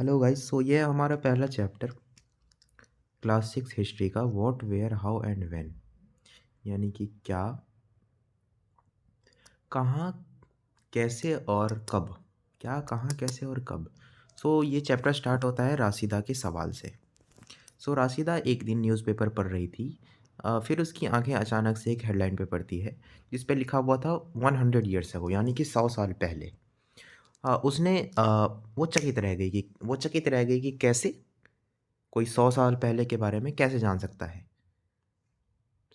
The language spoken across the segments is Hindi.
Hello guys. सो ये है हमारा पहला चैप्टर क्लास 6 हिस्ट्री का what where how and when, यानी कि क्या, कहाँ, कैसे और कब। क्या, कहाँ, कैसे और कब। सो ये चैप्टर स्टार्ट होता है राशिदा के सवाल से। सो राशिदा एक दिन न्यूज़पेपर पढ़ रही थी। फिर उसकी आंखें अचानक से एक हेडलाइन पे पड़ती है जिस पे लिखा हुआ था 100 ईयर्स अगो, यानी कि 100 साल पहले। उसने वो चकित रह गई कि कैसे कोई 100 साल पहले के बारे में कैसे जान सकता है।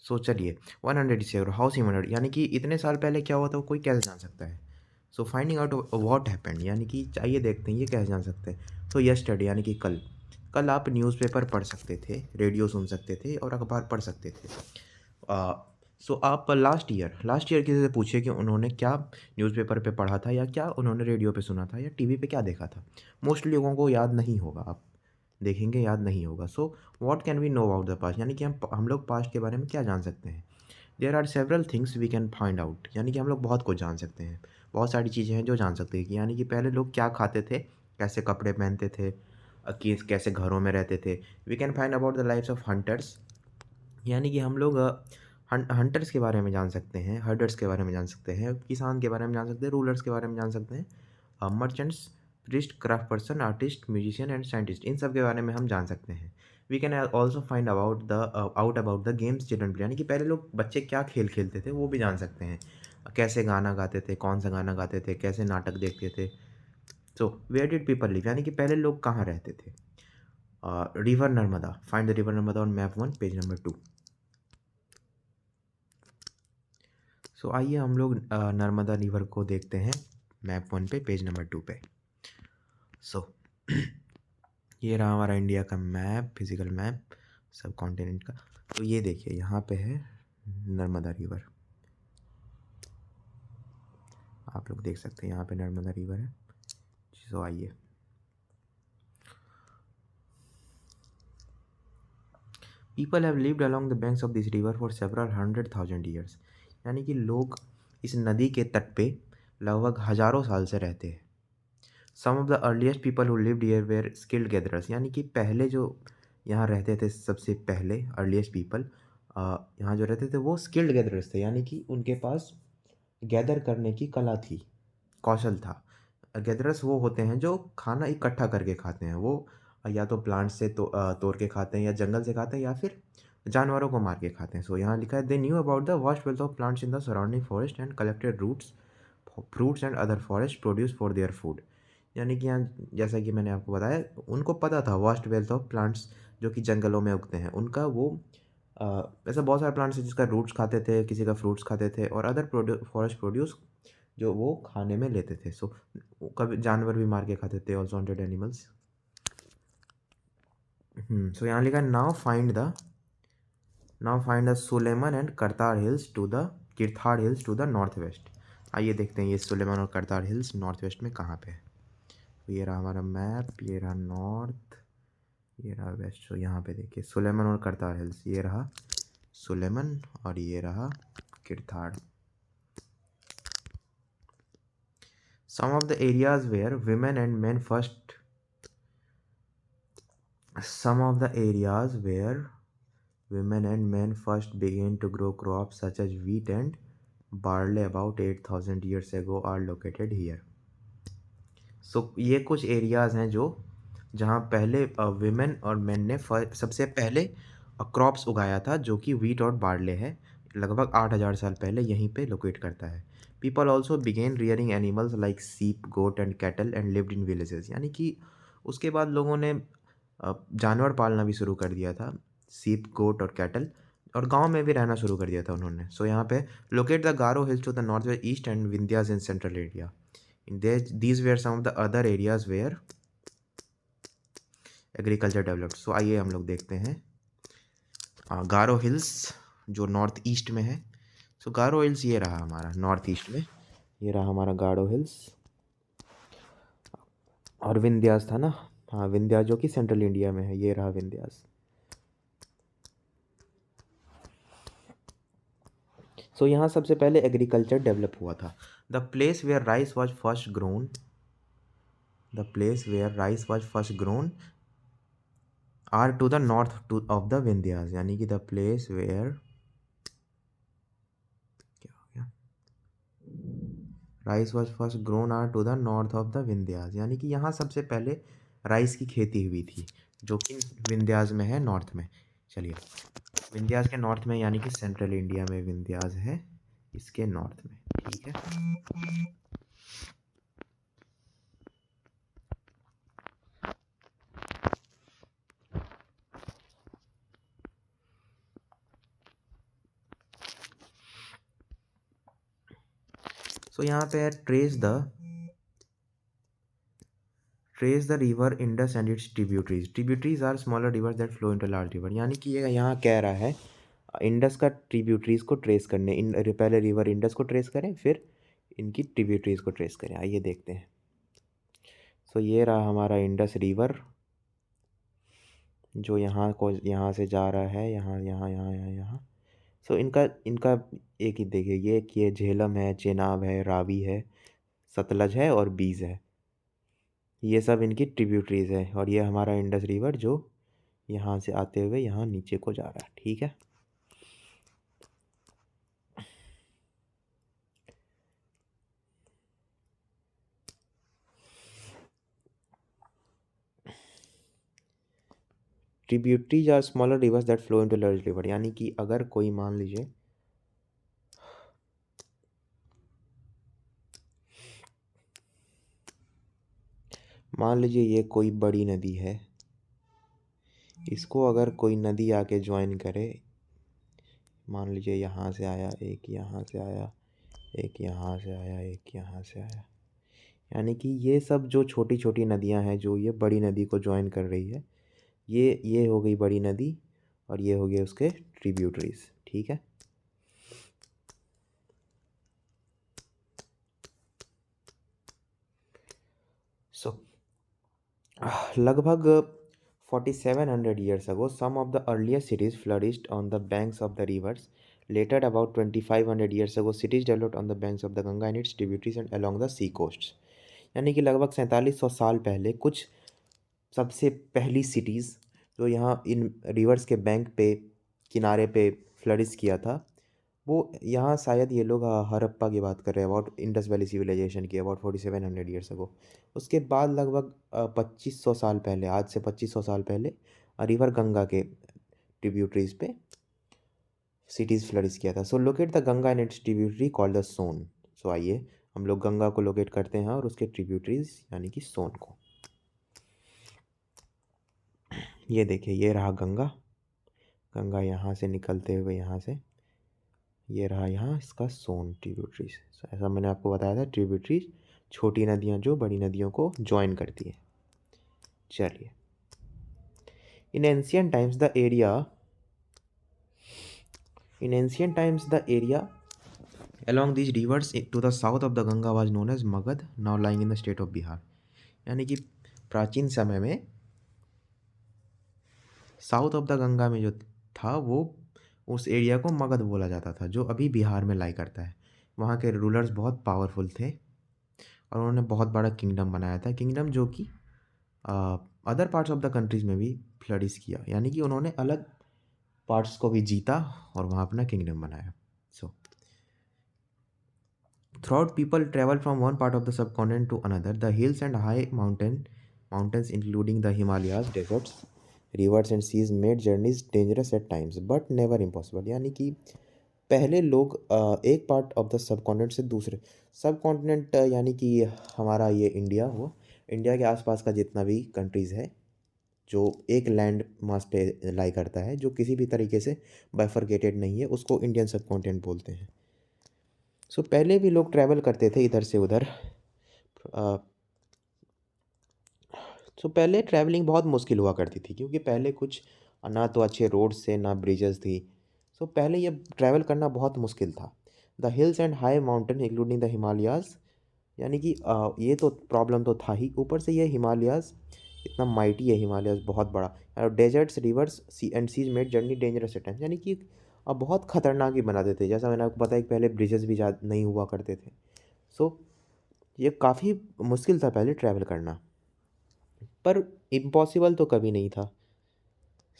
सो चलिए, 100 हाउ सी 100, यानी कि इतने साल पहले क्या हुआ था वो कोई कैसे जान सकता है। सो फाइंडिंग आउट व्हाट हैपेंड, यानी कि चाहिए देखते हैं ये कैसे जान सकते हैं। सो यस्टरडे, यानी कि कल। कल आप न्यूज़पेपर पढ़ सकते थे, रेडियो सुन सकते थे और अखबार पढ़ सकते थे। सो आप लास्ट ईयर किसी से पूछिए कि उन्होंने क्या न्यूज़पेपर पे पढ़ा था या क्या उन्होंने रेडियो पे सुना था या टीवी पे क्या देखा था। मोस्टली लोगों को याद नहीं होगा, आप देखेंगे याद नहीं होगा। So what can we know about the past, यानी कि हम लोग पास्ट के बारे में क्या जान सकते हैं। There are several things we can find out, यानी कि हम लोग बहुत कुछ जान सकते हैं। बहुत सारी चीज़ें हैं जो जान सकते हैं कि यानी कि पहले लोग क्या खाते थे, कैसे कपड़े पहनते थे, कैसे घरों में रहते थे। We can find about the lives of hunters, यानी कि हम लोग हंटर्स के बारे में जान सकते हैं, हर्डर्स के बारे में जान सकते हैं, किसान के बारे में जान सकते हैं, रूलर्स के बारे में जान सकते हैं, merchants, priest, craft person, artist, musician and scientist, इन सब के बारे में हम जान सकते हैं। We can also find out about the games children play, यानी कि पहले लोग बच्चे क्या खेल खेलते थे वो भी जान सकते हैं। कैसे गाना गाते थे, कौन सा गाना गाते थे, कैसे नाटक देखते थे। So where did people live, यानी कि पहले लोग कहाँ रहते थे। River Narmada, find the river Narmada on map 1 page number 2। So आइए हम लोग नर्मदा रिवर को देखते हैं मैप 1 पे पेज नंबर 2 पे। सो ये रहा हमारा इंडिया का मैप, फिजिकल मैप सब कॉन्टिनेंट का। तो ये देखिए यहाँ पे है नर्मदा रिवर, आप लोग देख सकते हैं यहाँ पे नर्मदा रिवर है। सो आइए, people have lived along the banks of this river for several 100,000 years, यानी कि लोग इस नदी के तट पे लगभग हजारों साल से रहते हैं। Some of the earliest people who lived here were skilled gatherers, यानी कि पहले जो यहाँ रहते थे सबसे पहले अर्लीस्ट पीपल यहाँ जो रहते थे वो स्किल्ड गैदरर्स थे, यानी कि उनके पास गैदर करने की कला थी, कौशल था। गैदरर्स वो होते हैं जो खाना इकट्ठा करके खाते हैं, वो या तो प्लांट से तोड़ के खाते हैं या जंगल से खाते हैं या फिर जानवरों को मार के खाते हैं। सो यहाँ लिखा है they knew about the vast wealth of plants in the surrounding forest and collected roots, fruits and other forest produce for their food, यानी कि यहाँ जैसा कि मैंने आपको बताया उनको पता था वास्ट वेल्थ ऑफ प्लांट्स जो कि जंगलों में उगते हैं उनका वो ऐसा बहुत सारे प्लांट्स हैं जिसका रूट्स खाते थे, किसी का फ्रूट्स खाते थे और अदर फॉरेस्ट प्रोड्यूस जो वो खाने में लेते थे। सो कभी जानवर भी मार के खाते थे, ऑल्सो हंटेड एनिमल्स। सो यहाँ लिखा now find the Sulaiman and Kirthar hills to the Kirthar hills to the north west. आइए देखते हैं ये सुलेमान और करतार हिल्स नॉर्थ वेस्ट में कहाँ पे है। तो ये रहा हमारा मैप, ये रहा नॉर्थ, ये रहा वेस्ट। तो यहाँ पे देखिए सुलेमान और करतार हिल्स, ये रहा सुलेमान और ये रहा किरथाड़। Some of the areas where women and men first some of the areas where women and men first began to grow crops such as wheat and barley about 8,000 years ago are located here. So ये कुछ एरियाज़ हैं जो जहाँ पहले विमेन और मेन ने सबसे पहले क्रॉप्स उगाया था जो कि वीट और बार्ले है, लगभग 8,000 साल पहले यहीं पे लोकेट करता है। People also began rearing animals like sheep, goat and cattle and lived in villages, यानी कि उसके बाद लोगों ने जानवर पालना भी शुरू कर दिया था, सीप, गोट और कैटल, और गांव में भी रहना शुरू कर दिया था उन्होंने। सो यहाँ पे locate the Garo hills to the north west east and Vindhyas in central area. These were some of the other areas where agriculture developed. So आइए हम लोग देखते हैं गारो हिल्स जो नॉर्थ ईस्ट में है। सो गारो हिल्स ये रहा हमारा नॉर्थ ईस्ट में, ये रहा हमारा गारो हिल्स, और विंध्यास था ना, हाँ विंध्यास जो कि सेंट्रल इंडिया में है, ये रहा विंध्यास। सो यहाँ सबसे पहले एग्रीकल्चर डेवलप हुआ था। The place where rice was first grown, the place where rice was first grown are to the north to of the Vindhyas, यानी कि द प्लेस वेयर, क्या हो गया, rice was first grown are to the north of the Vindhyas, यानी कि यहाँ सबसे पहले राइस की खेती हुई थी, जो कि विंध्यास में है, नॉर्थ में। चलिए, विंध्यास के नॉर्थ में, यानी कि सेंट्रल इंडिया में विंध्यास है, इसके नॉर्थ में, ठीक है। सो यहाँ पे है trace the river Indus and its tributaries. Tributaries are smaller rivers that flow into large river, यानी कि ये यहाँ कह रहा है इंडस का ट्रिब्यूटरीज को ट्रेस करने, पहले रिवर इंडस को ट्रेस करें, फिर इनकी ट्रिब्यूटरीज को ट्रेस करें। आइए देखते हैं। सो ये रहा हमारा इंडस रिवर, जो यहाँ से जा रहा है, यहाँ यहाँ यहाँ यहाँ यहाँ। सो इनका इनका एक ही देखिए, ये झेलम है, चेनाब है, रावी है, सतलज है और बीज है, ये सब इनकी ट्रिब्यूटरीज है। और ये हमारा इंडस रिवर जो यहाँ से आते हुए यहाँ नीचे को जा रहा है, ठीक है। Tributaries are smaller rivers that flow into large river, यानी कि अगर कोई मान लीजिए ये कोई बड़ी नदी है, इसको अगर कोई नदी आके ज्वाइन करे, मान लीजिए यहाँ से आया, एक यहाँ से आया, एक यहाँ से आया, एक यहाँ से आया, यानी कि ये सब जो छोटी छोटी नदियाँ हैं जो ये बड़ी नदी को ज्वाइन कर रही है, ये हो गई बड़ी नदी और ये हो गए उसके ट्रिब्यूटरीज, ठीक है। सो लगभग 4700 years ago, some of the earliest cities flourished on the banks of the rivers. Later, about 2500 years ago, cities developed on the banks of the Ganga and its tributaries and along the sea coasts. यानी कि लगभग 4700 साल पहले कुछ सबसे पहली सिटीज़ जो यहाँ इन रिवर्स के बैंक पे, किनारे पे फ्लरिश किया था, वो यहाँ शायद ये लोग हड़प्पा की बात कर रहे हैं, अबाउट इंडस वैली सिविलाइजेशन की, अबाउट 4700 ईयर्स अगो। उसके बाद लगभग 2500 साल पहले, आज से 2500 साल पहले रिवर गंगा के ट्रिब्यूटरीज पे सिटीज़ फ्लरिश किया था। So locate the Ganga and its tributary called the Son. So आइए हम लोग गंगा को लोकेट करते हैं और उसके ट्रिब्यूटरीज यानी कि सोन को। ये देखिए, ये रहा गंगा, गंगा यहाँ से निकलते हुए यहाँ से, ये रहा यहाँ इसका सोन ट्रिब्यूटरीज। ऐसा मैंने आपको बताया था, ट्रिब्यूटरीज छोटी नदियाँ जो बड़ी नदियों को ज्वाइन करती हैं। चलिए, in ancient times the area along these rivers to the south of the Ganga was known as Magad, now lying in the state of Bihar। यानी कि प्राचीन समय में साउथ ऑफ द गंगा में जो था वो उस एरिया को मगध बोला जाता था, जो अभी बिहार में लाई करता है। वहाँ के रूलर्स बहुत पावरफुल थे और उन्होंने बहुत बड़ा किंगडम बनाया था, किंगडम जो कि other parts of the countries में भी फ्लरिश किया, यानी कि उन्होंने अलग पार्ट्स को भी जीता और वहाँ अपना किंगडम बनाया। सो throughout people travel from one part of the subcontinent to another. The hills and high mountains including the Himalayas, deserts, rivers and seas made journeys dangerous at times but never impossible। यानी कि पहले लोग एक part of the sub continent से दूसरे सब कॉन्टिनेंट, यानी कि हमारा ये इंडिया हो, इंडिया के आसपास का जितना भी कंट्रीज़ है जो एक लैंड मास पे लाई करता है, जो किसी भी तरीके से बाइफरकेटेड नहीं है, उसको इंडियन सब कॉन्टिनेंट बोलते हैं। सो पहले भी लोग ट्रैवल करते थे इधर से उधर। सो पहले ट्रैवलिंग बहुत मुश्किल हुआ करती थी, क्योंकि पहले कुछ ना तो अच्छे रोड्स थे ना ब्रिजेस थी। सो पहले ये ट्रैवल करना बहुत मुश्किल था। The hills and high mountain including the Himalayas, यानी कि ये तो प्रॉब्लम तो था ही, ऊपर से ये हिमालयाज़ इतना माइटी है, हिमालयाज़ बहुत बड़ा। और deserts, rivers, sea and seas made journey dangerous at times, यानी कि अब बहुत ख़तरनाक ही बना देते, जैसा मैंने आपको बताया कि पहले ब्रिजेस भी ज़्यादा नहीं हुआ करते थे। सो ये काफ़ी मुश्किल था पहले ट्रैवल करना। पर इम्पॉसिबल तो कभी नहीं था।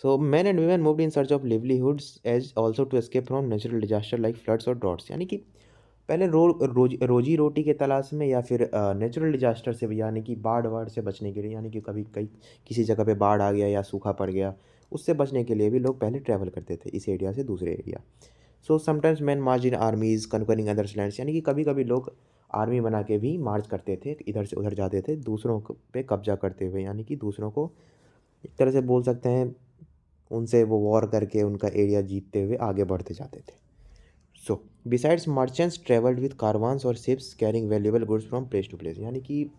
So man and women moved in search of livelihoods as also to escape from natural disaster like floods और ड्रॉट्स, यानी कि पहले रोजी रोटी के तलाश में या फिर नेचुरल डिजास्टर से, यानी कि बाढ़ वाढ़ से बचने के लिए, यानी कि कभी कहीं किसी जगह पे बाढ़ आ गया या सूखा पड़ गया, उससे बचने के लिए भी लोग पहले ट्रैवल करते थे इस एरिया से दूसरे एरिया। सो समटाइम्स मैन मार्च इन आर्मीज कन्करिंग अदर्स लैंड्स, यानी कि कभी कभी लोग आर्मी बना के भी मार्च करते थे, इधर से उधर जाते थे दूसरों पे कब्जा करते हुए, यानी कि दूसरों को एक तरह से बोल सकते हैं उनसे वो वॉर करके उनका एरिया जीतते हुए आगे बढ़ते जाते थे। So besides merchants travelled with caravans और ships carrying valuable goods from place to place, यानी कि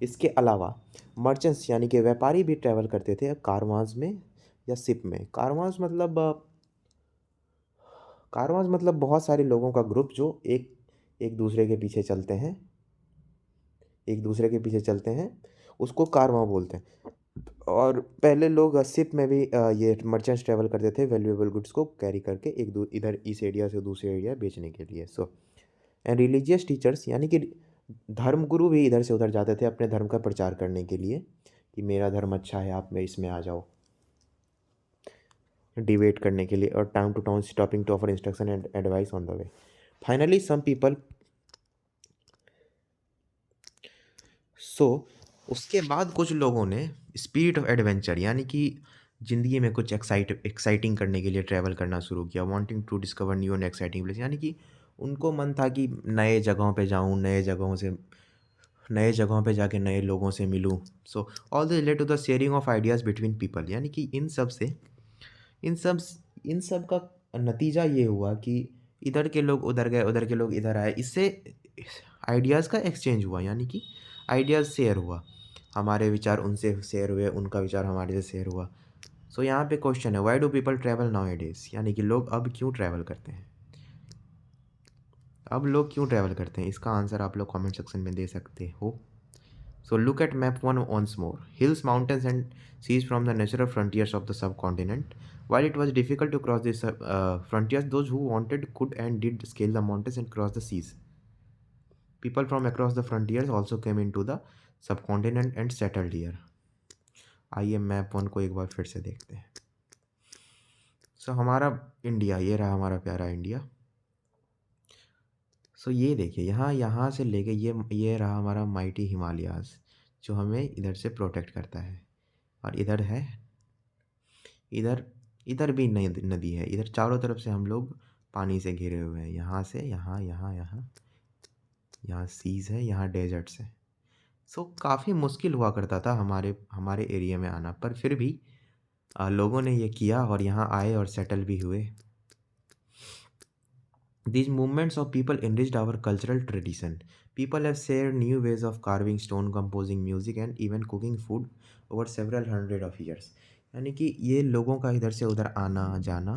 इसके अलावा मर्चेंट्स यानी कि व्यापारी भी ट्रैवल करते थे कारवांस में या शिप में। कारवांस मतलब बहुत सारे लोगों का ग्रुप जो एक एक दूसरे के पीछे चलते हैं, एक दूसरे के पीछे चलते हैं, उसको कारवां बोलते हैं। और पहले लोग शिप में भी ये मर्चेंट्स ट्रैवल करते थे वैल्यूएबल गुड्स को कैरी करके इधर इस एरिया से दूसरे एरिया बेचने के लिए। सो एंड रिलीजियस टीचर्स, यानी कि धर्म गुरु भी इधर से उधर जाते थे अपने धर्म का प्रचार करने के लिए कि मेरा धर्म अच्छा है, आप में इसमें आ जाओ, डिबेट करने के लिए, और town to town stopping to offer instruction and advice on the way. Finally some people, so उसके बाद कुछ लोगों ने स्पिरिट ऑफ एडवेंचर, यानी कि ज़िंदगी में कुछ एक्साइटिंग करने के लिए ट्रैवल करना शुरू किया, wanting to discover new and exciting place, यानी कि उनको मन था कि नए जगहों पे जाऊं, नए जगहों पे जाके नए लोगों से मिलूं। So all the relate to the sharing of ideas between people, यानी कि इन सब इन सब का नतीजा ये हुआ कि इधर के लोग उधर गए, उधर के लोग इधर आए, इससे आइडियाज़ का एक्सचेंज हुआ, यानी कि आइडियाज़ शेयर हुआ, हमारे विचार उनसे शेयर हुए, उनका विचार हमारे से शेयर हुआ। सो यहाँ पे क्वेश्चन है, why do people travel now A days, यानी कि लोग अब क्यों ट्रैवल करते हैं, अब लोग क्यों ट्रैवल करते हैं, इसका आंसर आप लोग कमेंट सेक्शन में दे सकते हो। So look at map one once more. Hills, mountains, and seas from the natural frontiers of the subcontinent. While it was difficult to cross these frontiers, those who wanted could and did scale the mountains and cross the seas. People from across the frontiers also came into the subcontinent and settled here. आइए मैप वन को एक बार फिर से देखते हैं। हमारा इंडिया, ये रहा हमारा प्यारा इंडिया। ये देखिए, यहाँ यहाँ से लेके ये रहा हमारा माइटी हिमालयाज़, जो हमें इधर से प्रोटेक्ट करता है। और इधर है, इधर इधर भी नदी है, इधर चारों तरफ से हम लोग पानी से घिरे हुए हैं, यहाँ से यहाँ यहाँ यहाँ यहाँ सीज़ है, यहाँ डेजर्ट्स है। काफ़ी मुश्किल हुआ करता था हमारे हमारे एरिया में आना, पर फिर भी लोगों ने ये किया और यहाँ आए और सेटल भी हुए। These movements of people enriched our cultural tradition. People have shared new ways of carving stone, composing music, and even cooking food over several hundred of years. यानी कि ये लोगों का इधर से उधर आना जाना,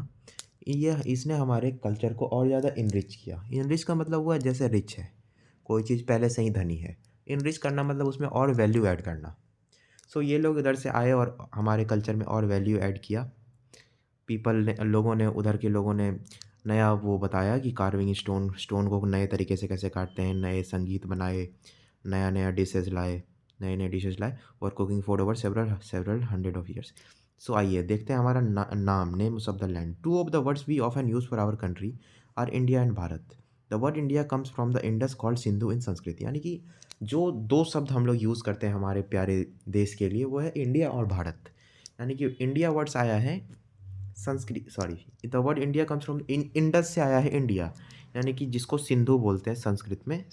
यह इसने हमारे कल्चर को और ज़्यादा इनरिच किया। इनरिच का मतलब हुआ जैसे रिच है, कोई चीज़ पहले से ही धनी है, इनरिच करना मतलब उसमें और वैल्यू ऐड करना। ये लोग इधर से आए और हमारे कल्चर में और वैल्यू ऐड किया। उधर के लोगों ने नया वो बताया कि कार्विंग स्टोन को नए तरीके से कैसे काटते हैं, नए संगीत बनाए, नया डिशेज़ लाए, नए डिशेज़ लाए, और cooking food over several hundred of years. आइए देखते हैं हमारा नाम, names of the land. Two of the words we often use for our country are India and Bharat. The word India comes from the Indus called Sindhu in Sanskrit, यानी कि जो दो शब्द हम लोग यूज़ करते हैं हमारे प्यारे देश के लिए, वो है इंडिया और भारत। यानी कि इंडिया वर्ड्स आया है the word India comes from Indus से आया है इंडिया, यानी कि जिसको सिंधु बोलते हैं संस्कृत में,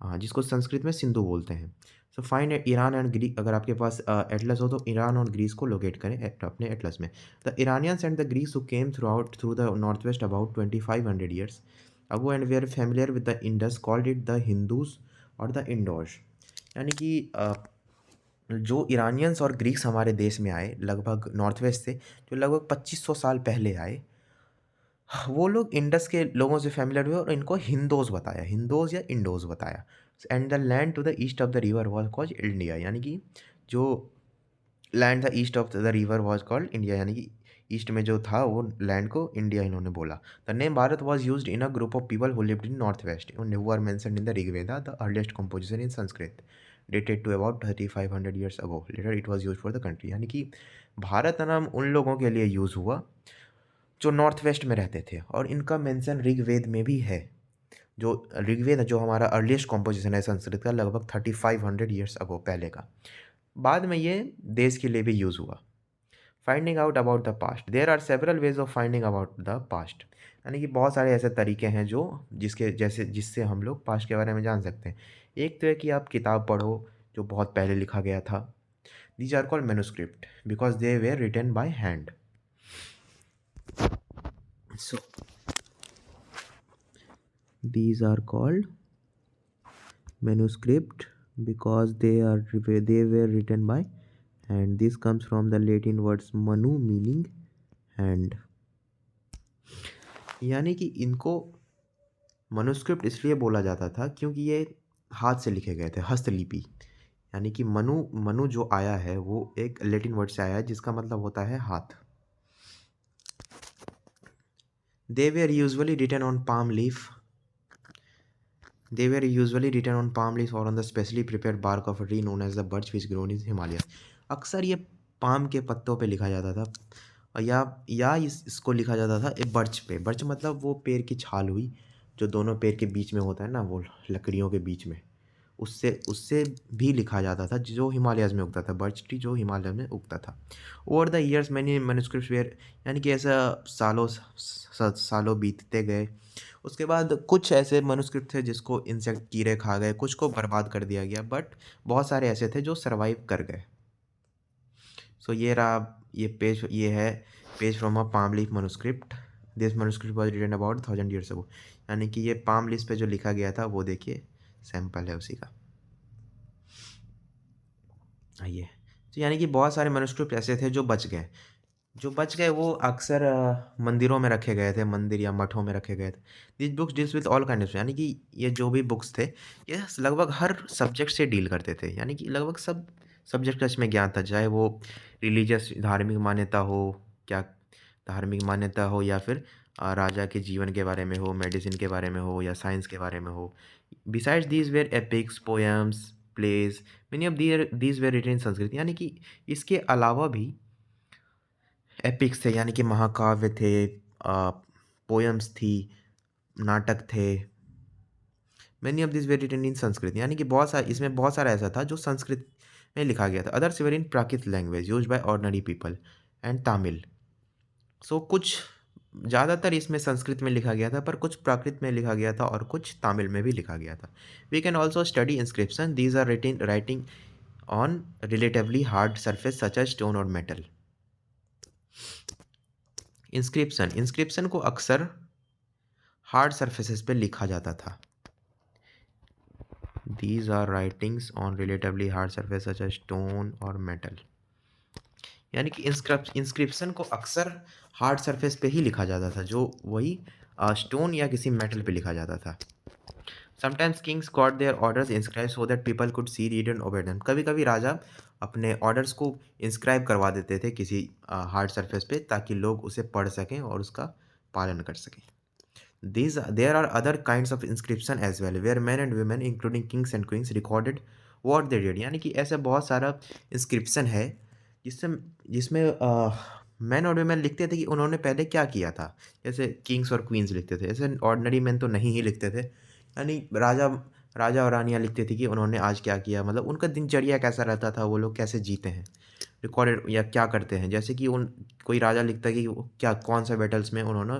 हाँ, जिसको संस्कृत में सिंधु बोलते हैं। फाइंड ईरान एंड ग्रीक, अगर आपके पास एटलस हो तो ईरान और ग्रीस को लोकेट करें अपने एटलस में। The Iranians and the Greeks who came through the north west about 2500 years ago and we are familiar with the Indus, called it the Hindus और द इंडोज। यानी कि जो ईरानियंस और ग्रीक्स हमारे देश में आए लगभग नॉर्थ वेस्ट से, जो लगभग 2500 साल पहले आए, वो लोग इंडस के लोगों से फैमिलियर हुए और इनको हिंदोज बताया, हिंदोज या इंडोज बताया। And the land to the east of the river was called India, यानी कि जो लैंड था east of the river was called India, यानी कि ईस्ट में जो था वो लैंड को इंडिया इन्होंने बोला। The name Bharat was used in a group of people who lived in north west, who are mentioned in the Rigveda, the earliest composition in Sanskrit. dated to about 3500 years ago. Later it was used for the country. यानी कि भारत नाम उन लोगों के लिए यूज़ हुआ जो नॉर्थ वेस्ट में रहते थे, और इनका मेंशन ऋग्वेद में भी है। जो ऋग्वेद जो हमारा अर्लीस्ट कॉम्पोजिशन है संस्कृत का, लगभग 3500 ईयर्स अगो पहले का। बाद में ये देश के लिए भी यूज़ हुआ। Finding out about the past, there are several ways of finding about the past. यानी कि बहुत सारे ऐसे तरीके हैं जो जिससे हम लोग पास्ट के बारे में जान सकते हैं। एक तो है कि आप किताब पढ़ो जो बहुत पहले लिखा गया था। These are called manuscript because they were written by hand. So these are called manuscript because they were written by hand. This comes from the Latin words manu meaning hand. यानी कि इनको मनुस्क्रिप्ट इसलिए बोला जाता था क्योंकि ये हाथ से लिखे गए थे, हस्तलिपि। यानी कि मनु जो आया है वो एक लैटिन वर्ड से आया है जिसका मतलब होता है हाथ। They were usually written on palm leaf. They were usually written on palm leaves or on the specially prepared bark of a tree known as the birch which grown in Himalayas. अक्सर ये पाम के पत्तों पे लिखा जाता था, और या इसको लिखा जाता था बर्च पे। बर्च मतलब वो पेड़ की छाल हुई जो दोनों पेड़ के बीच में होता है ना, वो लकड़ियों के बीच में, उससे भी लिखा जाता था, जो हिमालयाज़ में उगता था। बर्च ट्री जो हिमालय में उगता था। Over the years many manuscripts were, यानी कि ऐसा सालों बीतते गए। उसके बाद कुछ ऐसे मनुस्क्रिप्ट थे जिसको इंसेक्ट कीड़े खा गए, कुछ को बर्बाद कर दिया गया, बट बहुत सारे ऐसे थे जो सरवाइव कर गए। सो ये रहा ये है page from a palm leaf manuscript. This manuscript was written about 1000 years ago. यानी कि ये पाम लीफ पे जो लिखा गया था वो देखिए सैंपल है उसी का। आइए, तो यानी कि बहुत सारे मनुस्क्रिप्ट ऐसे थे जो बच गए वो अक्सर मंदिरों में रखे गए थे, मंदिर या मठों में रखे गए थे। This books deals with all kind of, यानी कि ये जो भी बुक्स थे ये लगभग हर सब्जेक्ट से डील करते थे। यानी कि लगभग सब सब्जेक्ट का इसमें ज्ञान था, चाहे वो रिलीजियस धार्मिक मान्यता हो या फिर राजा के जीवन के बारे में हो, मेडिसिन के बारे में हो या साइंस के बारे में हो। Besides these were epics, poems, plays, many of these were written in Sanskrit. यानी कि इसके अलावा भी एपिक्स थे, यानी कि महाकाव्य थे, पोएम्स थी, नाटक थे। Many of this were written in Sanskrit, यानी कि इसमें बहुत सारा ऐसा था जो संस्कृत में लिखा गया था। Others were in Prakrit language used by ordinary people and Tamil. So कुछ ज़्यादातर इसमें संस्कृत में लिखा गया था, पर कुछ प्राकृत में लिखा गया था और कुछ तमिल में भी लिखा गया था। We can also study inscription, these are writing on relatively hard surface such as stone और मेटल। इंस्क्रिप्शन को अक्सर हार्ड सरफेसेस पे लिखा जाता था। These are writings on relatively hard surface such as stone और metal। यानी कि इंस्क्रिप्शन को अक्सर हार्ड सरफेस पे ही लिखा जाता था, जो वही स्टोन या किसी मेटल पे लिखा जाता था। Sometimes Kings got there orders inscribe so that people could see, read and ओबे देम। कभी कभी राजा अपने ऑर्डर्स को इंस्क्राइब करवा देते थे किसी हार्ड सरफेस पे, ताकि लोग उसे पढ़ सकें और उसका पालन कर सकें। There are other kinds of inscription as well, where men and women, including kings and queens, recorded what they did। यानी कि ऐसे बहुत सारा इंस्क्रिप्शन है जिसमें मैन और वुमेन लिखते थे कि उन्होंने पहले क्या किया था। जैसे किंग्स और क्वींस लिखते थे, ऐसे ऑर्डिनरी मैन तो नहीं ही लिखते थे। यानी राजा और रानियाँ लिखते थे कि उन्होंने आज क्या किया, मतलब उनका दिनचर्या कैसा रहता था, वो लोग कैसे जीते हैं, रिकॉर्डेड या क्या करते हैं। जैसे कि कोई राजा लिखता है कि कौन सा बैटल्स में उन्होंने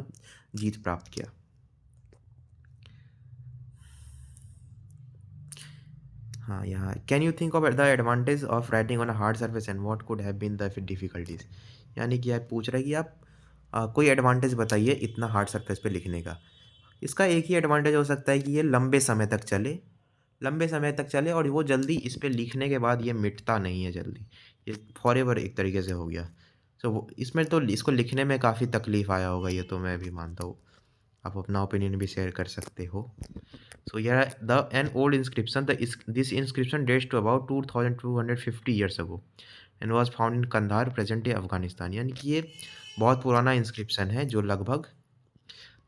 जीत प्राप्त किया। हाँ, यहाँ can you think of the advantage of writing on a hard surface and what could have been the difficulties. यानी कि आप पूछ रहे हैं कि आप कोई एडवांटेज बताइए इतना हार्ड सरफेस पे लिखने का। इसका एक ही एडवांटेज हो सकता है कि ये लंबे समय तक चले और वो जल्दी इस पे लिखने के बाद ये मिटता नहीं है जल्दी, ये फॉरएवर एक तरीके से हो गया। सो इसमें तो इसको लिखने में काफ़ी तकलीफ़ आया होगा, ये तो मैं भी मानता हूँ। आप अपना ओपिनियन भी शेयर कर सकते हो। So yeah, an old inscription. This inscription dates to about 2250 years ago and was found in Kandahar, present day Afghanistan. यानी कि ये बहुत पुराना इंस्क्रिप्शन है जो लगभग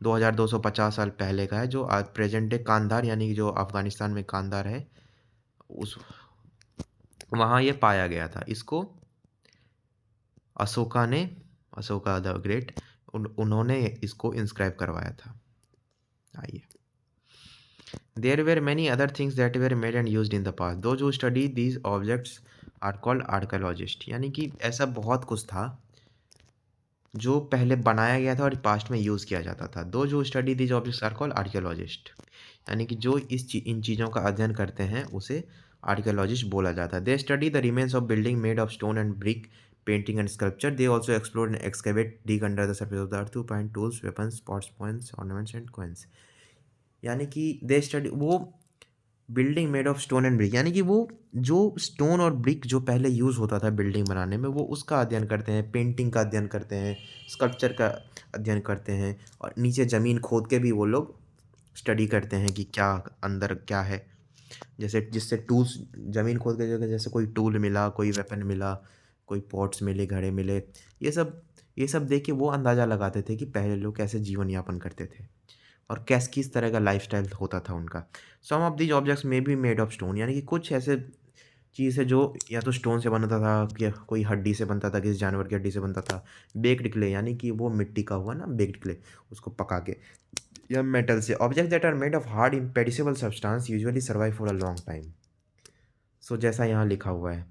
2250 साल पहले का है, जो आज प्रेजेंट डे कांधार, यानी कि जो अफगानिस्तान में कांधार है, वहाँ ये पाया गया था। इसको अशोका द ग्रेट उन्होंने इसको इंस्क्राइब करवाया था। आइए, there were many other things that were made and used in the past, those who study these objects are called archaeologist. यानी कि ऐसा बहुत कुछ था जो पहले बनाया गया था और पास्ट में यूज़ किया जाता था। Those who study these objects are called archaeologist. यानी कि जो इन चीज़ों का अध्ययन करते हैं उसे आर्कियोलॉजिस्ट बोला जाता है। They study the remains of building made of stone and brick, painting and sculpture. They also explore and excavate, dig under the surface of the earth to find tools, weapons, pots, points, ornaments and coins. यानी कि दे स्टडी वो building made of stone and brick, यानी कि वो जो स्टोन और ब्रिक जो पहले यूज़ होता था बिल्डिंग बनाने में, वो उसका अध्ययन करते हैं, पेंटिंग का अध्ययन करते हैं, स्कल्पचर का अध्ययन करते हैं, और नीचे ज़मीन खोद के भी वो लोग स्टडी करते हैं कि क्या अंदर क्या है। जैसे जिससे टूल्स, ज़मीन खोद के जगह जैसे कोई टूल मिला, कोई वेपन मिला, कोई पॉट्स मिले, घड़े मिले, ये सब देख के वो अंदाज़ा लगाते थे कि पहले लोग कैसे जीवन यापन करते थे और किस तरह का लाइफस्टाइल होता था उनका। Some of these objects may be made of stone, यानी कि कुछ ऐसे चीज़ है जो या तो स्टोन से बनता था, या कोई हड्डी से बनता था, किसी जानवर की हड्डी से बनता था। बेक्ड क्ले, यानी कि वो मिट्टी का हुआ ना बेक्ड क्ले, उसको पका के, या मेटल से। Object that are made of hard imperishable substance usually survive for a long time. So जैसा यहाँ लिखा हुआ है,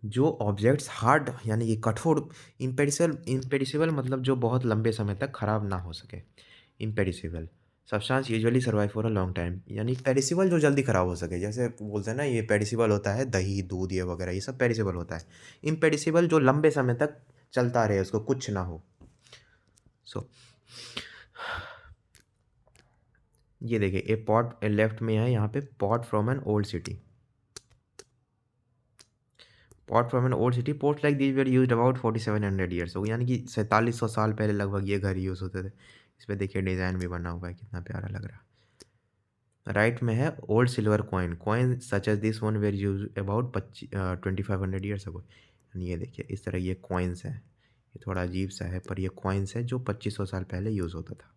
जो ऑब्जेक्ट्स हार्ड यानी कि कठोर, इम्पेरिसेबल मतलब जो बहुत लंबे समय तक खराब ना हो सके, imperishable substance usually survive for a long time. यानी पेरिसेबल जो जल्दी खराब हो सके, जैसे बोलते हैं ना ये पेरिसेबल होता है दही, दूध, ये वगैरह, ये सब पेरिसेबल होता है। इम्पेरिसेबल जो लंबे समय तक चलता रहे, उसको कुछ ना हो। सो ये देखिए, ए पॉट लेफ्ट में है यहाँ पे, pot from an old city. Pot from an old city, ports like these were used about 4700 years हो, यानी कि 4700 साल पहले लगभग ये घर यूज़ होते थे। इस पर देखिए डिज़ाइन भी बना हुआ है, कितना प्यारा लग रहा है। राइट में है old silver coin such as this one were use about 2500 years ago. यानी ये देखिए इस तरह ये कॉइन्स है, ये थोड़ा अजीब सा है पर ये कॉइन्स है जो 2500 साल पहले यूज़ होता था।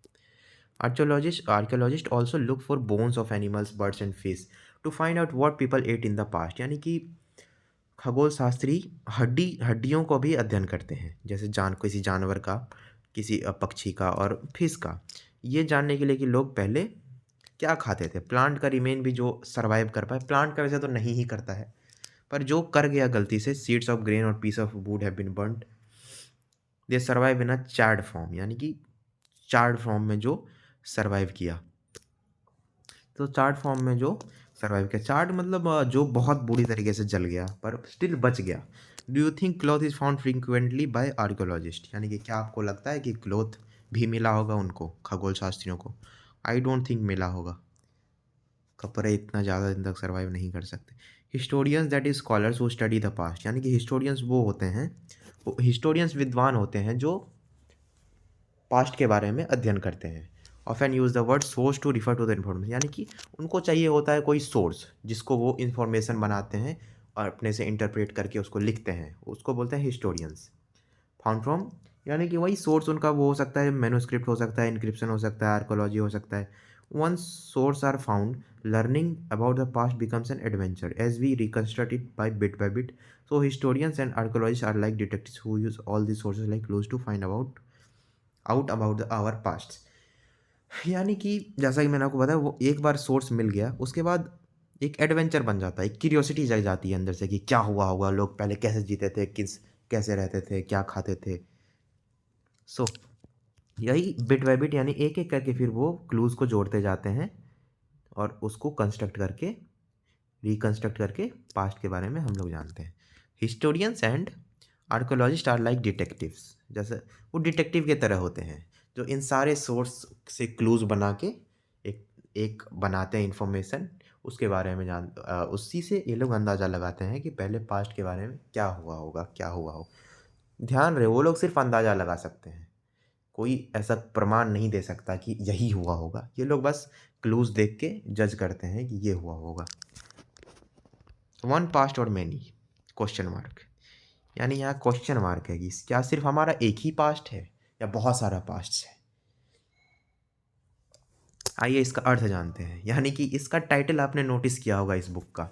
Archaeologist also look for bones of animals, birds and fish to find out what people ate in the past. यानी कि खगोल शास्त्री हड्डियों को भी अध्ययन करते हैं, जैसे किसी जानवर का, किसी पक्षी का और फिश का, ये जानने के लिए कि लोग पहले क्या खाते थे। प्लांट का रिमेन भी जो सर्वाइव कर पाए, प्लांट का वैसे तो नहीं ही करता है, पर जो कर गया गलती से, सीड्स ऑफ ग्रेन और piece of wood have been burned, they survive in a charred form, यानी कि चार्ड फॉर्म में जो सर्वाइव किया। तो चार्ड फॉर्म में जो सर्वाइव किया, चार्ड मतलब जो बहुत बुरी तरीके से जल गया पर स्टिल बच गया। Do you think cloth is found frequently by archaeologist, यानी कि क्या आपको लगता है कि क्लॉथ भी मिला होगा उनको, खगोल शास्त्रियों को? आई डोंट थिंक मिला होगा, कपड़े इतना ज़्यादा दिन तक सर्वाइव नहीं कर सकते। Historians that is scholars who study the past, यानी कि हिस्टोरियंस वो होते हैं, वो हिस्टोरियंस विद्वान होते हैं जो पास्ट के बारे में अध्ययन करते हैं। Often use the word source to refer to the information, यानी कि उनको चाहिए होता है कोई सोर्स जिसको वो इन्फॉर्मेशन बनाते हैं और अपने से इंटरप्रेट करके उसको लिखते हैं, उसको बोलते हैं हिस्टोरियंस। फाउंड फ्रॉम, यानी कि वही सोर्स उनका वो हो सकता है, मैन्युस्क्रिप्ट हो सकता है, इनक्रिप्शन हो सकता है, आर्कोलॉजी हो सकता है। Once sources are found, learning about the past becomes an adventure as we reconstruct it by bit. So historians and archaeologist are like detectives who use all the sources like clues to find out about the our past. यानी कि जैसा कि मैंने आपको बताया, वो एक बार सोर्स मिल गया उसके बाद एक एडवेंचर बन जाता है, एक क्यूरियोसिटी जग जाती है अंदर से कि क्या हुआ होगा, लोग पहले कैसे जीते थे, कैसे रहते थे, क्या खाते थे। सो यही बिट बाय बिट, यानी एक एक करके फिर वो क्लूज़ को जोड़ते जाते हैं और उसको रिकंस्ट्रक्ट करके पास्ट के बारे में हम लोग जानते हैं। Historians and archaeologist are like detectives, जैसे वो डिटेक्टिव के तरह होते हैं जो इन सारे सोर्स से क्लूज़ बना के एक एक बनाते हैं इन्फॉर्मेशन, उसके बारे में उसी से ये लोग अंदाज़ा लगाते हैं कि पहले पास्ट के बारे में क्या हुआ होगा, क्या हुआ हो। ध्यान रहे, वो लोग सिर्फ अंदाज़ा लगा सकते हैं, कोई ऐसा प्रमाण नहीं दे सकता कि यही हुआ होगा। ये लोग बस क्लूज़ देख के जज करते हैं कि ये हुआ होगा। वन पास्ट और मैनी, क्वेश्चन मार्क, यानी यहाँ क्वेश्चन मार्क है कि क्या सिर्फ हमारा एक ही पास्ट है या बहुत सारा पास्ट है। आइए इसका अर्थ जानते हैं, यानी कि इसका टाइटल आपने नोटिस किया होगा इस बुक का,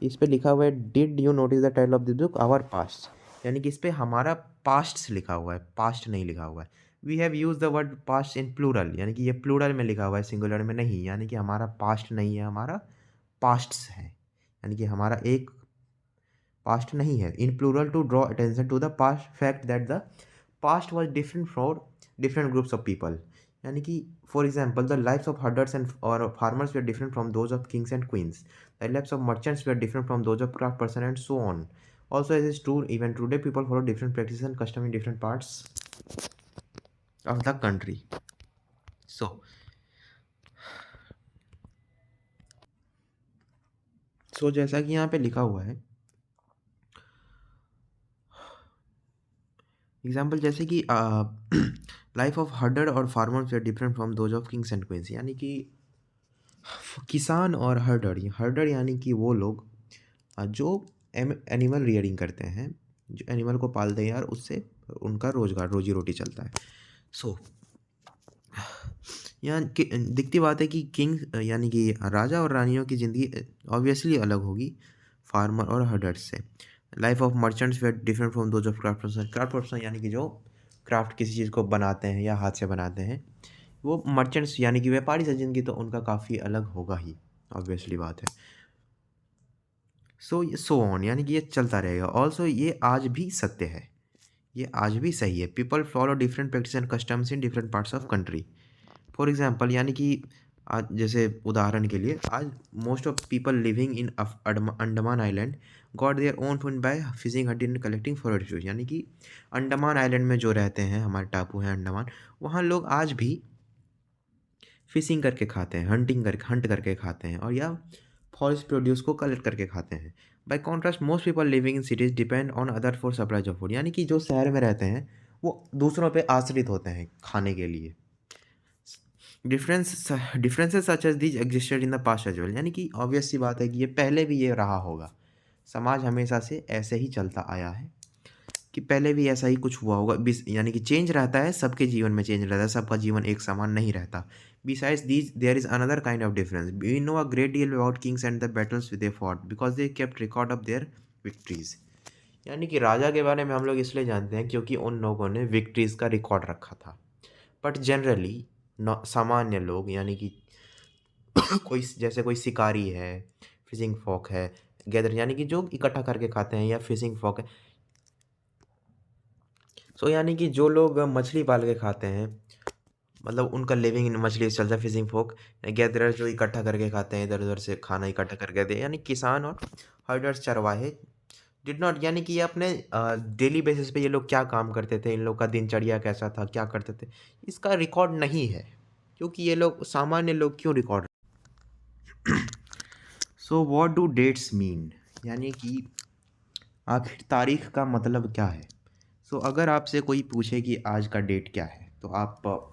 इस पे लिखा हुआ है did you notice the title of this book our past, यानी कि इस पे हमारा पास्ट लिखा हुआ है, पास्ट नहीं लिखा हुआ है। We have use the word past in plural, यानी कि ये प्लूरल में लिखा हुआ है, सिंगुलर में नहीं, यानी कि हमारा पास्ट नहीं है, हमारा पास्ट्स है, यानी कि हमारा एक पास्ट नहीं है। In plural to draw attention to the past fact that the past was different for different groups of people, यानी कि for example the lives of herders and और farmers were different from those of kings and queens, the lives of merchants were different from those of craft person and so on. Also, as is true, even today, people follow different practices and custom in different parts of the country. So जैसा कि यहाँ पे लिखा हुआ है एग्जाम्पल, जैसे कि लाइफ ऑफ हर्डर और farmers are different from those of kings and queens, यानी कि किसान और हर्डर, हर्डर यानी कि वो लोग जो एनिमल रियरिंग करते हैं, जो एनिमल को पालते हैं यार, उससे उनका रोजगार रोजी रोटी चलता है। सो यहाँ दिखती बात है कि किंग यानी कि राजा और रानियों की ज़िंदगी ऑब्वियसली अलग होगी फार्मर और हर्डर्स से। Life of merchants were different from those of craft person, craft person यानी कि जो क्राफ्ट किसी चीज़ को बनाते हैं या हाथ से बनाते हैं, वो मर्चेंट्स यानी कि व्यापारी से ज़िंदगी तो उनका काफ़ी अलग होगा ही, ऑब्वियसली बात है। सो ऑन, यानी कि ये चलता रहेगा। ऑल्सो ये आज भी सत्य है, ये आज भी सही है। People follow different practice and customs in different parts of country. For example, यानी कि आज जैसे उदाहरण के लिए, आज most of people living in Andaman island got their own food by fishing hunting and collecting forest fish, यानी कि अंडमान आइलैंड में जो रहते हैं, हमारे टापू हैं अंडमान, वहाँ लोग आज भी फिशिंग करके खाते हैं, हंट करके खाते हैं, और या फॉरेस्ट प्रोड्यूस को कलेक्ट करके खाते हैं। Bye contrast most people living in cities depend on other for supplies of food, यानी कि जो शहर में रहते हैं वो दूसरों पे आश्रित होते हैं खाने के लिए। Differences such as these existed in the past as well, यानी कि ऑब्वियस सी बात है कि ये पहले भी ये रहा होगा। समाज हमेशा से ऐसे ही चलता आया है कि पहले भी ऐसा ही कुछ हुआ होगा, यानी कि चेंज रहता है, सबके जीवन में चेंज रहता है, सबका जीवन एक समान नहीं रहता। Besides these there is another kind of difference. We know a great deal about kings and the battles they fought because they kept record of their victories, यानी कि राजा के बारे में हम लोग इसलिए जानते हैं क्योंकि उन लोगों ने विक्ट्रीज का रिकॉर्ड रखा था। बट जनरली सामान्य लोग, यानी कि कोई जैसे कोई शिकारी है, फिशिंग फॉक है, गैदर यानी कि जो इकट्ठा करके खाते हैं, या फिशिंग फॉक है, यानी कि जो लोग मछली पाल के खाते हैं, मतलब उनका लिविंग इन मछली से चलता है। फिशिंग फोक गैदरर जो इकट्ठा करके खाते हैं, इधर उधर से खाना इकट्ठा करके दे, यानी किसान और हर्डर्स चरवाहे डिड नॉट, यानी कि ये अपने डेली बेसिस पे ये लोग क्या काम करते थे, इन लोग का दिनचर्या कैसा था, क्या करते थे, इसका रिकॉर्ड नहीं है, क्योंकि ये लोग सामान्य लोग क्यों record. So what do dates mean, यानी कि आखिर तारीख का मतलब क्या है। अगर आपसे कोई पूछे कि आज का डेट क्या है, तो आप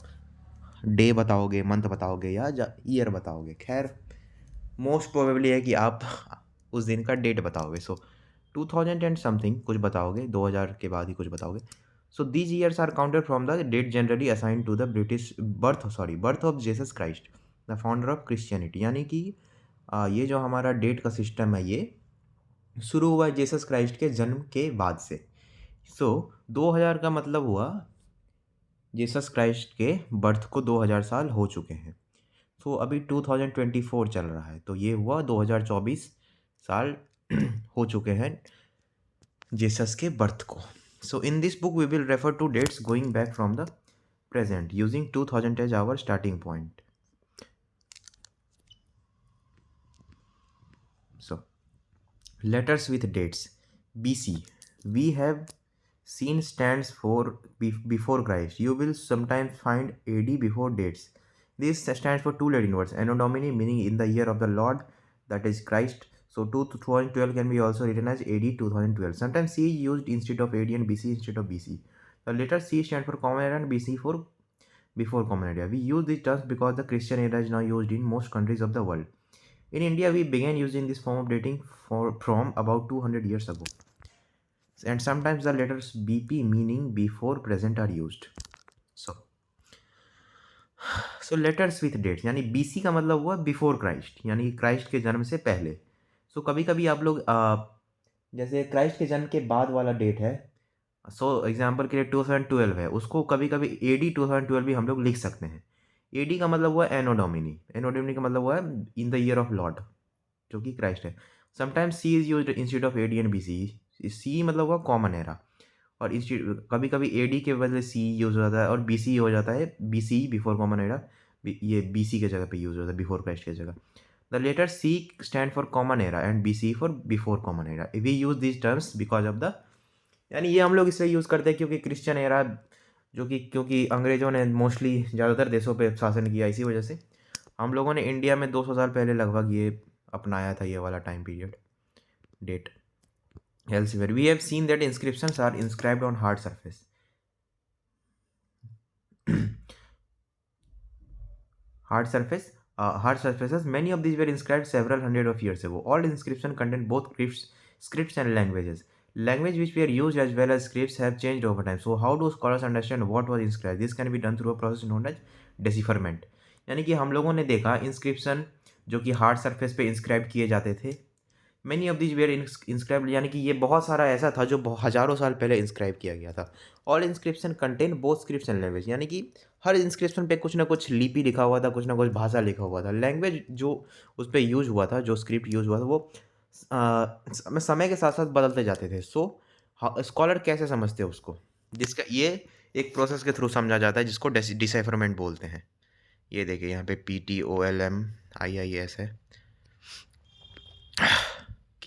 डे बताओगे, मंथ बताओगे, या ईयर बताओगे। खैर मोस्ट प्रोबेबली है कि आप उस दिन का डेट बताओगे। 2000 एंड समथिंग कुछ बताओगे, 2000 के बाद ही कुछ बताओगे। These years are counted from the date generally assign to the British birth of Jesus Christ the founder of Christianity, यानी कि ये जो हमारा डेट का सिस्टम है, ये शुरू हुआ जीसस क्राइस्ट के जन्म के बाद से। 2000 का मतलब हुआ जीसस क्राइस्ट के बर्थ को 2000 साल हो चुके हैं। अभी 2024 चल रहा है, तो ये हुआ 2024 साल हो चुके हैं जीसस के बर्थ को। In this book we will refer to dates going back from the present using 2000 as our starting point. Letters with dates. BC. We have seen stands for before Christ. You will sometimes find AD before dates. This stands for two Latin words. Anno Domini, meaning in the year of the Lord, that is Christ. 2012 can be also written as AD 2012. Sometimes C is used instead of AD and BC instead of BC. The letter C stands for Common Era and BC for before Common Era. We use these terms because the Christian era is now used in most countries of the world. In India, we began using this form of dating from about 200 years ago. And sometimes the letters BP, meaning before present, are used. So letters with dates, यानी BC का मतलब हुआ बिफोर क्राइस्ट, यानी क्राइस्ट के जन्म से पहले। सो कभी कभी आप लोग जैसे क्राइस्ट के जन्म के बाद वाला डेट है, सो एग्जाम्पल के लिए 2012 है, उसको कभी कभी AD 2012 भी हम लोग लिख सकते हैं। AD का मतलब हुआ एनो डोमिनी, एनो डोमिनी का मतलब हुआ है in the year of Lord, जो कि क्राइस्ट है। Sometimes C is use instead of AD and BC। C मतलब हुआ कॉमन एरा, और कभी कभी AD के बदले C यूज हो जाता है, और BC हो जाता है BC बिफोर कॉमन एरा, ये BC के जगह पे यूज होता है बिफोर क्राइस्ट की जगह। The letter C stand for common era and BC for before common era. We use this terms because of the, यानी ये हम लोग इसलिए यूज़ करते हैं क्योंकि क्रिश्चियन एरा, जो कि क्योंकि अंग्रेज़ों ने मोस्टली ज़्यादातर देशों पे शासन किया, इसी वजह से हम लोगों ने इंडिया में 200 साल पहले लगभग ये अपनाया था, ये वाला time period date. Elsewhere we have seen that inscriptions are inscribed on hard surface. hard surface Hard surfaces, many of these were inscribed several hundred of years ago. All inscription contain both scripts and languages. Language which were used as well as scripts have changed over time. So how do scholars understand what was inscribed? This can be done through a process known as decipherment. यानी कि हम लोगों ने देखा इंस्क्रिप्शन जो कि हार्ड सरफेस पे इंस्क्राइब किए जाते थे। Many of this were inscribed, यानी कि ये बहुत सारा ऐसा था जो हज़ारों साल पहले इंस्क्राइब किया गया था। All inscription contain both scripts and language, यानी कि हर इंस्क्रिप्शन पे कुछ ना कुछ लिपि लिखा हुआ था, कुछ ना कुछ भाषा लिखा हुआ था। लैंग्वेज जो उस पर यूज हुआ था, जो स्क्रिप्ट यूज हुआ था, वो समय के साथ साथ बदलते जाते थे। सो स्कॉलर कैसे समझते हैं उसको, जिसका ये एक प्रोसेस के थ्रू समझा जाता है, जिसको डिसाइफरमेंट बोलते हैं। ये देखिए यहाँ पे PTOLMIIS है,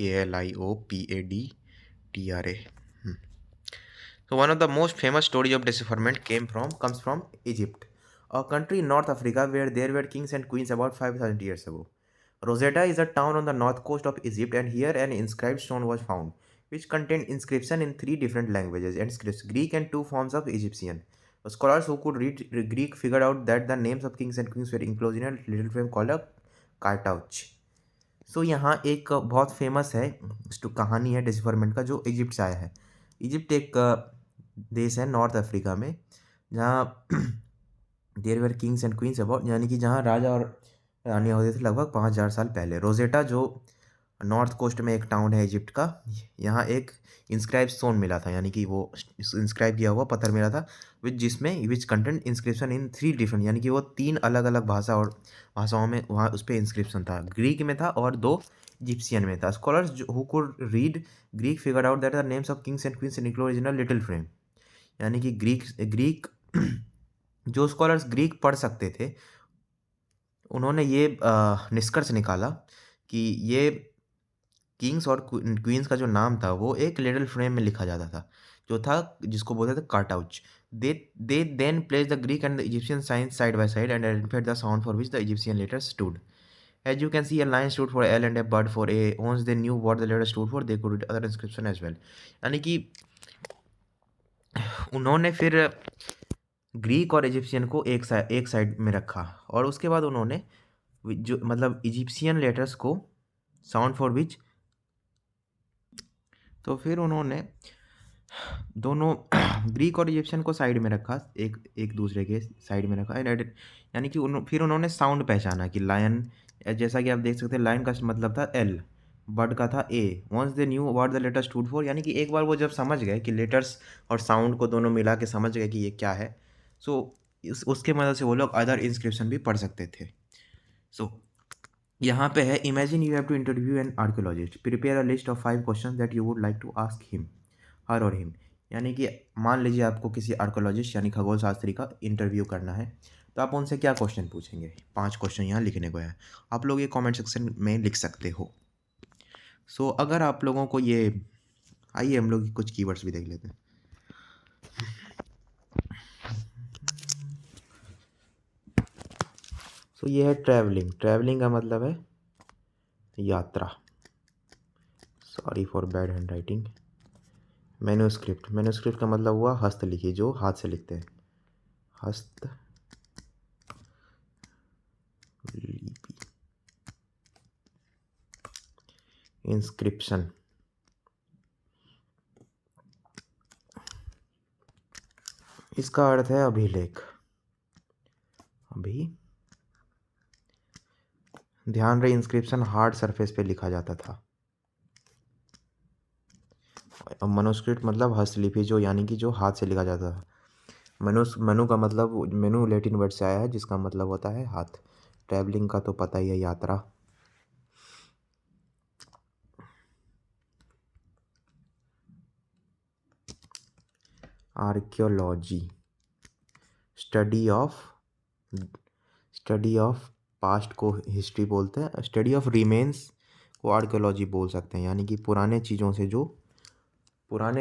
KLIOPADTRA। So one of the most famous stories of decipherment comes from Egypt, a country in North Africa where there were kings and queens about 5,000 years ago. Rosetta is a town on the north coast of Egypt, and here an inscribed stone was found, which contained inscription in 3 different languages and scripts: Greek and 2 forms of Egyptian. Scholars who could read Greek figured out that the names of kings and queens were enclosed in a little frame called a cartouche. सो यहाँ एक बहुत फेमस है कहानी है डिसफरमेंट का, जो इजिप्ट से आया है। इजिप्ट एक देश है नॉर्थ अफ्रीका में, जहाँ there were kings and queens about, यानी कि जहाँ राजा और रानियाँ होते थे लगभग 5,000 साल पहले। रोजेटा जो नॉर्थ कोस्ट में एक टाउन है इजिप्ट का, यहाँ एक इंस्क्राइब स्टोन मिला था, यानी कि वो इंस्क्राइब किया हुआ पत्थर मिला था, विच कंटेंट इंस्क्रिप्शन इन 3 डिफरेंट, यानी कि वो 3 अलग अलग भाषाओं में वहाँ उस पर इंस्क्रिप्शन था। ग्रीक में था और 2 इजिप्शियन में था। Scholars who could read Greek figured out that the names of kings and queen's included in a little frame, यानी कि ग्रीक जो स्कॉलर्स ग्रीक पढ़ सकते थे, उन्होंने ये निष्कर्ष निकाला कि ये किंग्स और क्वींस का जो नाम था वो एक लिटिल फ्रेम में लिखा जाता था, जो था जिसको बोलते थे cartouche. They then place the Greek and the Egyptian science side by side and identified the sound for which the Egyptian letter stood. As you can see, a lion stood for L and a bird for A. Once they knew what the letter stood for, they could read other inscription as well. यानी कि उन्होंने फिर ग्रीक और इजिप्शियन को एक साइड में रखा, और उसके बाद उन्होंने जो मतलब इजिप्शियन लेटर्स को साउंड फॉर विच, तो फिर उन्होंने दोनों ग्रीक और इजिप्शियन को साइड में रखा, एक दूसरे के साइड में रखा, यानी कि फिर उन्होंने साउंड पहचाना कि लायन, जैसा कि आप देख सकते हैं लायन का मतलब था L, बर्ड का था A। Once they knew what the letter stood for, यानी कि एक बार वो जब समझ गए कि लेटर्स और साउंड को दोनों मिला के समझ गए कि ये क्या है, सो उसके मदद से वो लोग अदर इंस्क्रिप्शन भी पढ़ सकते थे। सो यहाँ पे है, imagine you have to interview an archaeologist, prepare a list of 5 question that you would like to ask him her और हिम। यानी कि मान लीजिए आपको किसी आर्कियोलॉजिस्ट यानी खगोल शास्त्री का इंटरव्यू करना है, तो आप उनसे क्या क्वेश्चन पूछेंगे? 5 क्वेश्चन यहाँ लिखने को है, आप लोग ये कमेंट सेक्शन में लिख सकते हो। सो अगर आप लोगों को ये, आइए हम लोग कुछ कीवर्ड्स भी देख लेते हैं। सो ये है ट्रैवलिंग, ट्रैवलिंग का मतलब है यात्रा। Sorry for bad hand writing. Manuscript, manuscript का मतलब हुआ हस्तलिखी, जो हाथ से लिखते हैं, हस्त लिपि। इंस्क्रिप्शन, इसका अर्थ है अभिलेख। ध्यान रहे इंस्क्रिप्शन हार्ड सरफेस पे लिखा जाता था। मनुस्क्रिप्ट मतलब हस्तलिपि, जो यानी कि जो हाथ से लिखा जाता है। मनु का मतलब मेनू लैटिन वर्ड से आया है, जिसका मतलब होता है हाथ। ट्रैवलिंग का तो पता ही है, यात्रा। Archaeology study of study of past को हिस्ट्री बोलते हैं, स्टडी ऑफ रिमेन्स को आर्कियोलॉजी बोल सकते हैं, यानी कि पुराने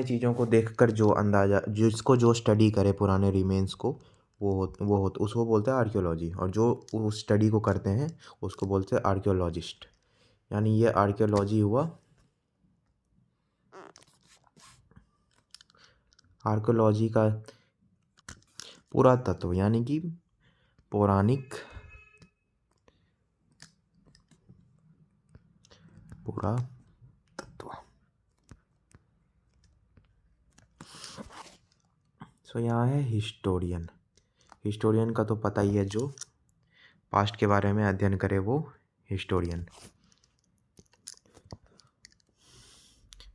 चीज़ों को देखकर जो अंदाज़ा, जिसको जो स्टडी करे पुराने रिमेन्स को, उसको बोलते हैं आर्कियोलॉजी। और जो उस स्टडी को करते हैं उसको बोलते हैं आर्कियोलॉजिस्ट। यानी ये आर्कियोलॉजी हुआ। आर्कियोलॉजी का पुरातत्व यानी कि पौराणिक पुरातत्व। सो यहाँ है हिस्टोरियन। हिस्टोरियन का तो पता ही है, जो पास्ट के बारे में अध्ययन करे वो हिस्टोरियन।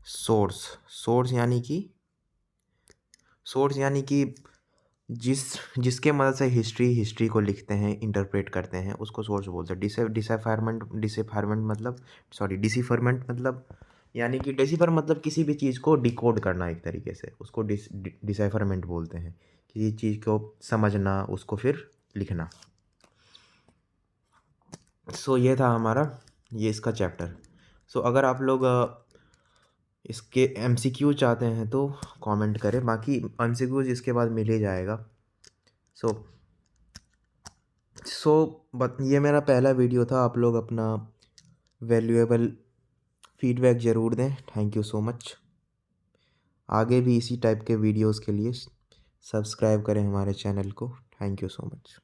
सोर्स यानी कि जिसके मदद से हिस्ट्री को लिखते हैं, इंटरप्रेट करते हैं, उसको सोर्स बोलते हैं। डिसिफरमेंट मतलब यानी कि डिसिफर मतलब किसी भी चीज़ को डिकोड करना एक तरीके से, उसको डिसाइफरमेंट बोलते हैं। किसी चीज़ को समझना, उसको फिर लिखना। सो ये था हमारा इसका चैप्टर। सो अगर आप लोग इसके एमसीक्यू चाहते हैं तो कमेंट करें, बाकी एमसीक्यूज इसके बाद मिल ही जाएगा। ये मेरा पहला वीडियो था। आप लोग अपना वैल्यूएबल फीडबैक ज़रूर दें। Thank you so much. आगे भी इसी टाइप के वीडियोस के लिए सब्सक्राइब करें हमारे चैनल को। Thank you so much.